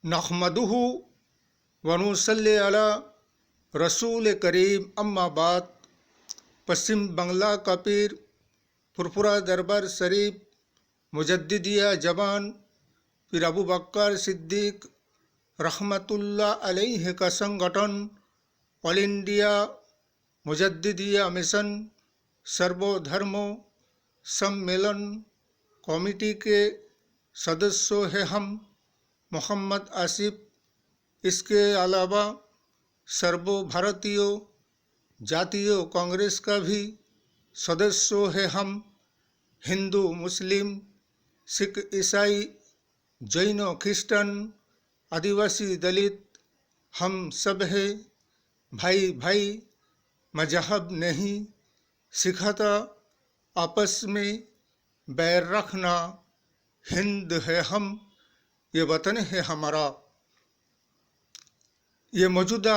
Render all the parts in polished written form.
नहमदुहु व नुसल्ली अला रसूल करीम अम्मा बाद। पश्चिम बंगला का पीर फुरफुरा दरबार शरीफ मुजद्दिदिया जबान पीर अबू बकर सिद्दीक रहमतुल्लाह अलैहि का संगठन ऑल इंडिया मुजद्दिदिया मिशन सर्वधर्म सम्मेलन कमेटी के सदस्यों हैं हम मोहम्मद आसिफ। इसके अलावा सर्व भारतीय जातीय कांग्रेस का भी सदस्यों हैं हम। हिंदू मुस्लिम सिख ईसाई जैन ख्रिस्टन आदिवासी दलित हम सब है भाई भाई। मजहब नहीं सिखाता आपस में बैर रखना। हिंद है हम, ये वतन है हमारा। ये मौजूदा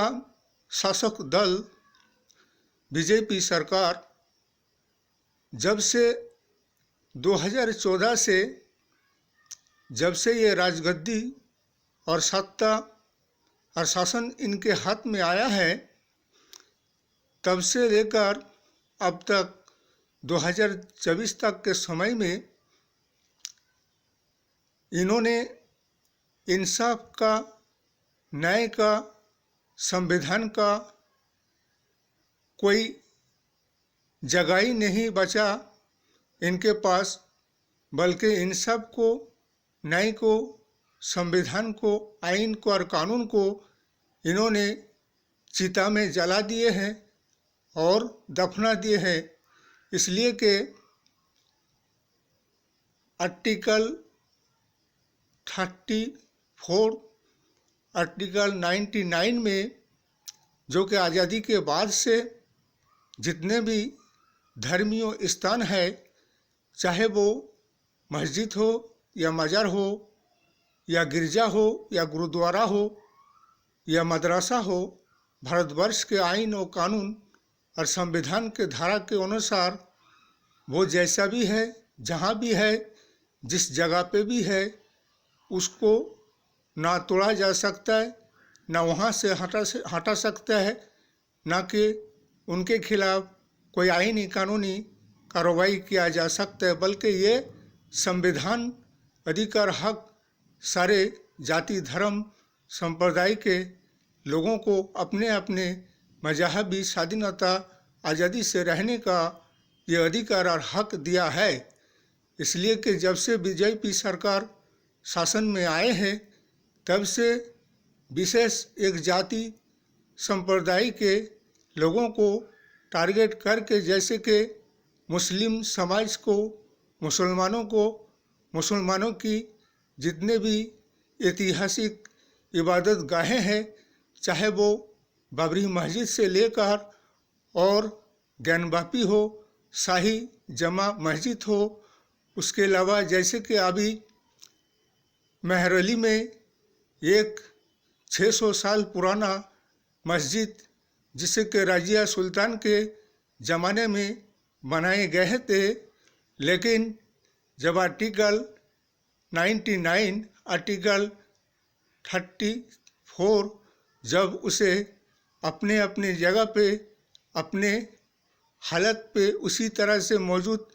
शासक दल बीजेपी सरकार जब से 2014 से जब से ये राजगद्दी और सत्ता और शासन इनके हाथ में आया है, तब से लेकर अब तक 2024 तक के समय में इन्होंने इंसाफ का, न्याय का, संविधान का कोई जगह ही नहीं बचा इनके पास, बल्कि इंसाफ को, न्याय को, संविधान को, आइन को और कानून को इन्होंने चिता में जला दिए हैं और दफना दिए हैं। इसलिए कि आर्टिकल 34, आर्टिकल 99 में जो कि आज़ादी के बाद से जितने भी धर्मीय स्थान है, चाहे वो मस्जिद हो या मज़ार हो या गिरजा हो या गुरुद्वारा हो या मदरसा हो, भारतवर्ष के आइन और कानून और संविधान के धारा के अनुसार वो जैसा भी है, जहाँ भी है, जिस जगह पे भी है, उसको ना तोड़ा जा सकता है, ना वहाँ से हटा सकता है, ना कि उनके खिलाफ कोई आईनी कानूनी कार्रवाई किया जा सकता है। बल्कि ये संविधान अधिकार हक सारे जाति धर्म संप्रदाय के लोगों को अपने अपने मजहबी स्वाधीनता आज़ादी से रहने का ये अधिकार और हक दिया है। इसलिए कि जब से बीजेपी सरकार शासन में आए हैं, तब से विशेष एक जाति संप्रदाय के लोगों को टारगेट करके, जैसे कि मुस्लिम समाज को, मुसलमानों की जितने भी ऐतिहासिक इबादत गाहें हैं, चाहे वो बाबरी मस्जिद से लेकर और ज्ञानवापी हो, शाही जमा मस्जिद हो, उसके अलावा जैसे कि अभी मेहरौली में एक 600 साल पुराना मस्जिद जिसे कि रजिया सुल्तान के ज़माने में बनाए गए थे, लेकिन जब आर्टिकल 99, आर्टिकल 34 जब उसे अपने अपने जगह पे, अपने हालत पे उसी तरह से मौजूद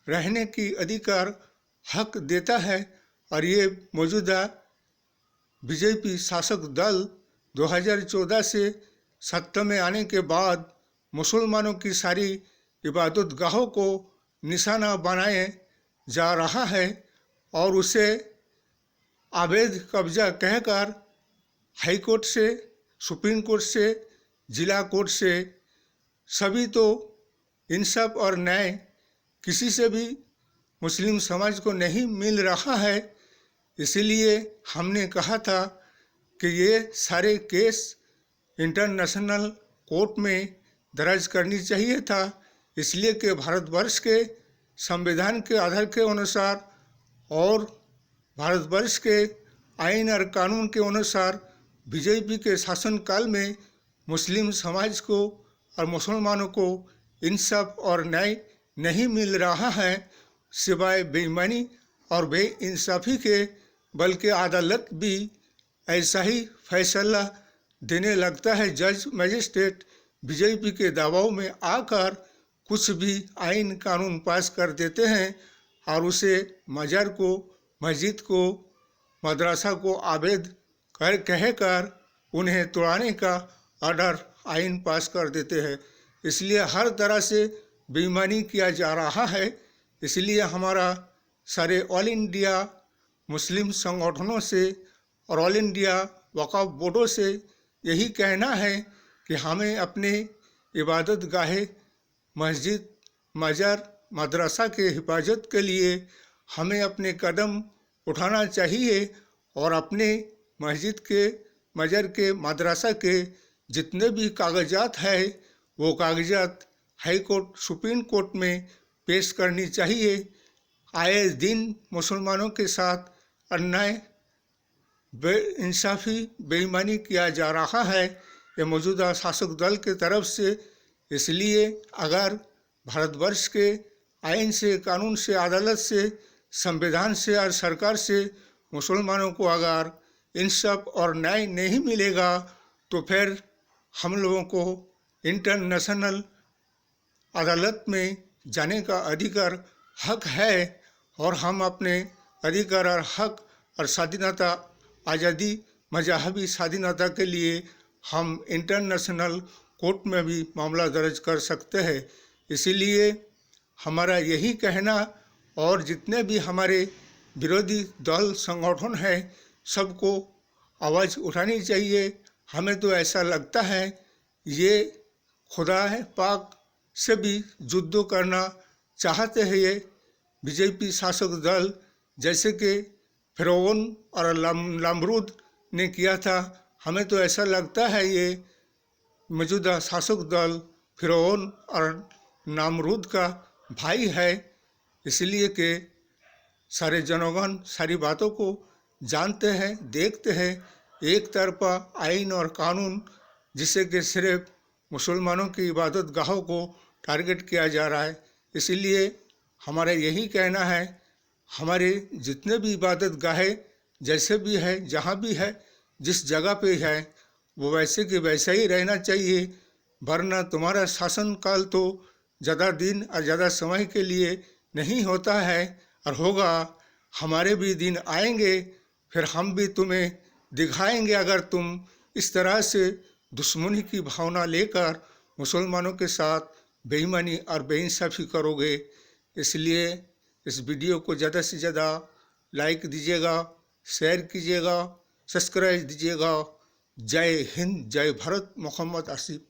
रहने की अधिकार हक देता है, और ये मौजूदा बीजेपी शासक दल 2014 से सत्ता में आने के बाद मुसलमानों की सारी इबादत गाहों को निशाना बनाए जा रहा है और उसे अवैध कब्जा कहकर हाई कोर्ट से, सुप्रीम कोर्ट से, जिला कोर्ट से सभी तो इंसाफ और न्याय किसी से भी मुस्लिम समाज को नहीं मिल रहा है। इसीलिए हमने कहा था कि ये सारे केस इंटरनेशनल कोर्ट में दर्ज करनी चाहिए था, इसलिए कि भारतवर्ष के संविधान के आधार के अनुसार और भारतवर्ष के आइन और कानून के अनुसार बीजेपी के शासनकाल में मुस्लिम समाज को और मुसलमानों को इंसाफ और न्याय नहीं मिल रहा है, सिवाय बेईमानी और बेइंसाफ़ी के। बल्कि अदालत भी ऐसा ही फैसला देने लगता है जज मजिस्ट्रेट बीजेपी के दबाव में आकर कुछ भी आइन कानून पास कर देते हैं और उसे मज़ार को, मस्जिद को, मदरसा को अवैध कहकर उन्हें तोड़ाने का ऑर्डर आइन पास कर देते हैं। इसलिए हर तरह से बेईमानी किया जा रहा है। इसलिए हमारा सारे ऑल इंडिया मुस्लिम संगठनों से और ऑल इंडिया वक़्फ़ बोर्डों से यही कहना है कि हमें अपने इबादत गाहे, मस्जिद, मज़ार, मदरसा के हिफाजत के लिए हमें अपने कदम उठाना चाहिए और अपने मस्जिद के, मज़ार के, मदरसा के जितने भी कागजात हैं वो कागजात हाई कोर्ट, सुप्रीम कोर्ट में पेश करनी चाहिए। आए दिन मुसलमानों के साथ अन्याय, बेइंसाफ़ी, बेईमानी किया जा रहा है ये मौजूदा शासक दल के तरफ से। इसलिए अगर भारतवर्ष के आइन से, कानून से, अदालत से, संविधान से और सरकार से मुसलमानों को अगर इंसाफ और न्याय नहीं मिलेगा तो फिर हम लोगों को इंटरनेशनल अदालत में जाने का अधिकार, हक है और हम अपने अधिकार और हक और स्वाधीनता, आज़ादी, मजहबी स्वाधीनता के लिए हम इंटरनेशनल कोर्ट में भी मामला दर्ज कर सकते हैं। इसीलिए हमारा यही कहना और जितने भी हमारे विरोधी दल संगठन हैं सबको आवाज़ उठानी चाहिए। हमें तो ऐसा लगता है ये खुदा है पाक से भी युद्ध करना चाहते हैं ये बीजेपी शासक दल, जैसे कि फिरौन और नमरूद ने किया था। हमें तो ऐसा लगता है ये मौजूदा शासक दल फिरौन और नमरूद का भाई है। इसलिए कि सारे जनगण सारी बातों को जानते हैं, देखते हैं। एक तरफा आइन और कानून जिससे कि सिर्फ मुसलमानों की इबादत गाहों को टारगेट किया जा रहा है। इसीलिए हमारा यही कहना है, हमारे जितने भी इबादत गाहें जैसे भी है, जहाँ भी है, जिस जगह पे है वो वैसे के वैसा ही रहना चाहिए। वरना तुम्हारा शासनकाल तो ज़्यादा दिन और ज़्यादा समय के लिए नहीं होता है और होगा। हमारे भी दिन आएंगे, फिर हम भी तुम्हें दिखाएंगे अगर तुम इस तरह से दुश्मनी की भावना लेकर मुसलमानों के साथ बेईमानी और बेइंसाफ़ी करोगे। इसलिए इस वीडियो को ज़्यादा से ज़्यादा लाइक दीजिएगा, शेयर कीजिएगा, सब्सक्राइब दीजिएगा। जय हिंद, जय भारत। मोहम्मद आसिफ।